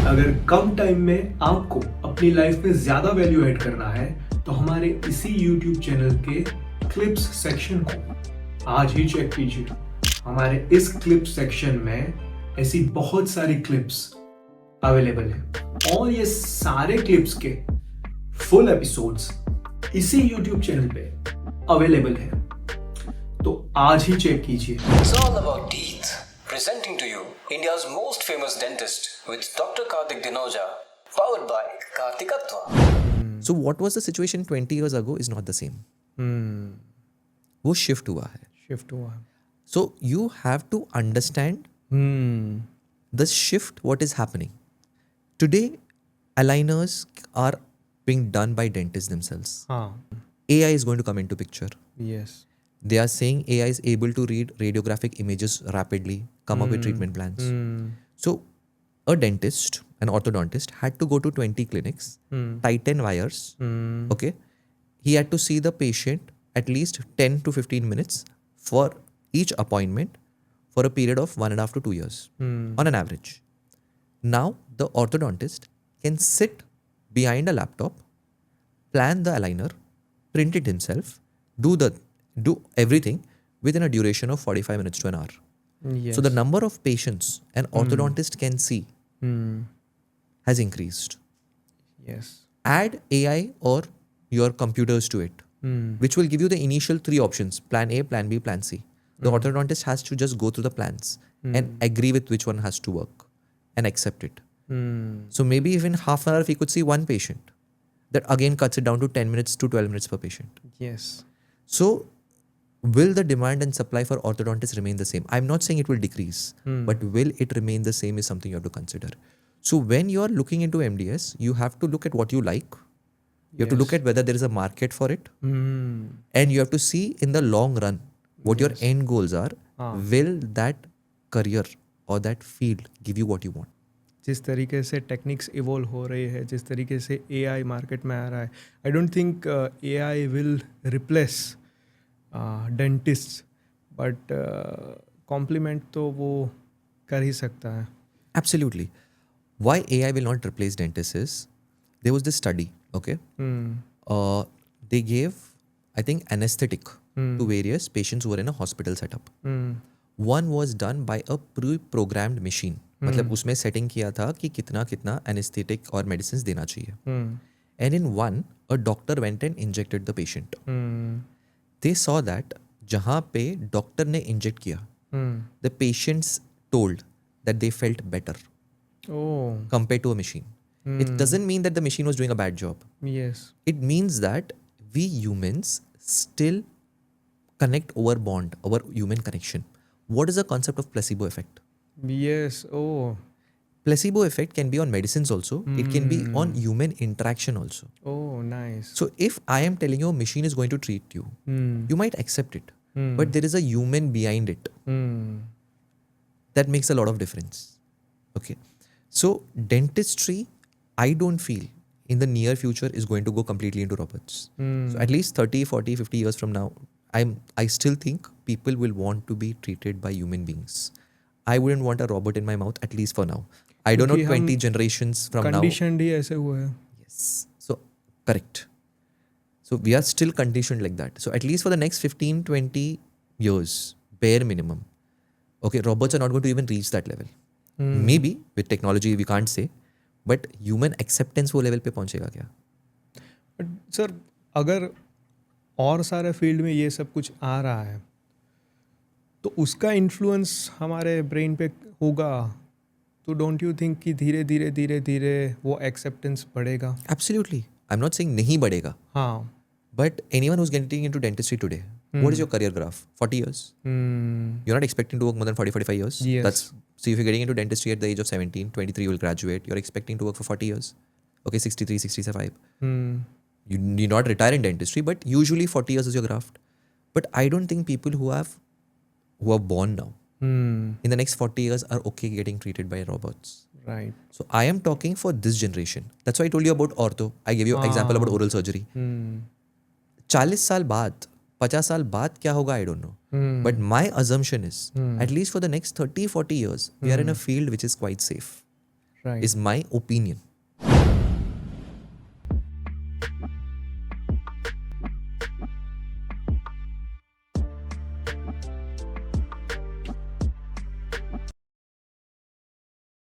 अगर कम टाइम में आपको अपनी लाइफ में ज्यादा वैल्यू ऐड करना है तो हमारे इसी YouTube चैनल के क्लिप्स सेक्शन को आज ही चेक कीजिए। हमारे इस क्लिप सेक्शन में ऐसी बहुत सारी क्लिप्स अवेलेबल है और ये सारे क्लिप्स के फुल एपिसोड्स इसी YouTube चैनल पे अवेलेबल है, तो आज ही चेक कीजिए। It's all about teeth. Presenting to you India's most famous dentist with Dr. Karthik powered by Karthik. So what was the situation 20 years ago is not the same. वो shift हुआ है. So you have to understand the shift what is happening. Today aligners are being done by dentists themselves. AI is going to come into picture. Yes. They are saying AI is able to read radiographic images rapidly, come up with treatment plans. So a dentist, an orthodontist had to go to 20 clinics, tighten wires. Okay. He had to see the patient at least 10 to 15 minutes for each appointment for a period of 1.5 to 2 years on an average. Now the orthodontist can sit behind a laptop, plan the aligner, print it himself, do everything within a duration of 45 minutes to an hour. Yes. So the number of patients an orthodontist can see has increased. Yes. Add AI or your computers to it, which will give you the initial 3 options: plan A, plan B, plan C. The orthodontist has to just go through the plans and agree with which one has to work and accept it. So maybe even half an hour if he could see one patient, that again cuts it down to 10 minutes to 12 minutes per patient. Yes. So will the demand and supply for orthodontists remain the same? I'm not saying it will decrease, but will it remain the same is something you have to consider. So when you are looking into MDS, you have to look at what you like. You have to look at whether there is a market for it. And you have to see in the long run what your end goals are. Will that career or that field give you what you want? जिस तरीके से techniques evolve हो रही है, जिस तरीके से AI market में आ रहा है, I don't think AI will replace dentist, but complement तो वो कर ही सकता है. Absolutely. Why AI will not replace dentists is, there was this study, okay? They gave, I think, anesthetic to various patients who were in a hospital setup. One was done by a pre-programmed machine. मतलब उसमें setting किया था कि कितना कितना anesthetic और medicines देना चाहिए. And in one, a doctor went and injected the patient. They saw that जहाँ पे डॉक्टर ने इंजेक्ट किया, the patients told that they felt better compared to a machine. It doesn't mean that the machine was doing a bad job. Yes. It means that we humans still connect over bond, our human connection. What is the concept of placebo effect? Yes. Placebo effect can be on medicines also. It can be on human interaction also. Oh, nice. So if I am telling you a machine is going to treat you, you might accept it. But there is a human behind it. That makes a lot of difference. Okay. So dentistry, I don't feel in the near future is going to go completely into robots. So at least 30, 40, 50 years from now, I still think people will want to be treated by human beings. I wouldn't want a robot in my mouth, at least for now. I don't know 20 generations from now. Conditioned ही ऐसे हुए हैं. Yes. So, correct. So, we are still conditioned like that. So, at least for the next 15, 20 years, bare minimum, okay, robots are not going to even reach that level. Maybe with technology, we can't say, but human acceptance वो level पे पहुंचेगा क्या? But sir, अगर और सारे field में ये सब कुछ आ रहा है, तो उसका इन्फ्लुएंस हमारे ब्रेन पे होगा, तो डोंट यू थिंक कि धीरे धीरे धीरे धीरे वो एक्सेप्टेंस बढ़ेगा? Absolutely. I'm not saying नहीं बढ़ेगा. हाँ. But anyone who's getting into dentistry today, what is your career graph? 40 years? You're not expecting to work more than 40, 45 years? Yes. So if you're getting into dentistry at the age of 17, 23, you will graduate. You're expecting to work for 40 years. Okay, 63, 65. You need not retire in dentistry, but usually 40 years is your graft. But I don't think people who are born now, in the next 40 years are okay getting treated by robots. Right. So I am talking for this generation. That's why I told you about ortho. I gave you an example about oral surgery. 40 साल बाद, 50 साल बाद क्या होगा, I don't know. But my assumption is, at least for the next 30, 40 years, we are in a field which is quite safe. Right. is my opinion.